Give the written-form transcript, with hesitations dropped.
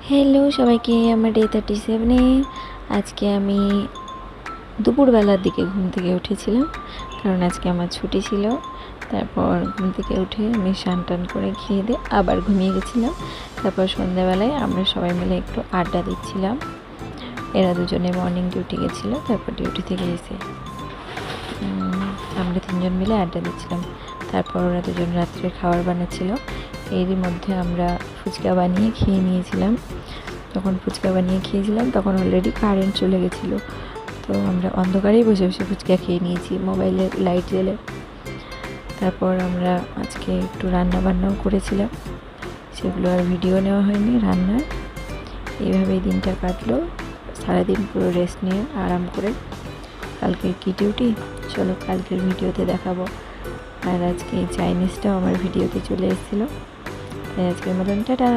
Hello সবাইকে, আমার day 37-এ আজকে আমি দুপুরবেলার দিকে ঘুম থেকে উঠেছিলাম, কারণ আজকে আমার ছুটি ছিল। তারপর ঘুম থেকে উঠে আমি স্নান টান করে খেয়ে দিয়ে আবার ঘুমিয়ে গেছিলাম। তারপর সন্ধ্যাবেলায় আমরা সবাই মিলে একটু আড্ডা দিচ্ছিলাম। এরা দুজনে মর্নিং ডিউটি গেছিলো, তারপর ডিউটি থেকে এসে আমরা তিনজন মিলে আড্ডা দিচ্ছিলাম। তারপর ওরা দুজন রাত্রে খাবার বানাচ্ছিল, এরই মধ্যে আমরা ফুচকা বানিয়ে খেয়ে নিয়েছিলাম। তখন ফুচকা বানিয়ে খেয়েছিলাম, তখন অলরেডি কারেন্ট চলে গেছিলো, তো আমরা অন্ধকারেই বসে বসে ফুচকা খেয়ে নিয়েছি মোবাইলের লাইট জ্বেলে। তারপর আমরা আজকে একটু রান্না বান্নাও করেছিলাম, সেগুলো আর ভিডিও নেওয়া হয়নি রান্নার। এইভাবেই দিনটা কাটলো, সারাদিন পুরো রেস্ট নিয়ে আরাম করে। কালকের কি ডিউটি, চলো কালকের ভিডিওতে দেখাবো। আর আজকে এই চাইনিজটাও আমার ভিডিওতে চলে এসেছিলো, তাই আজকের মতন টাটা।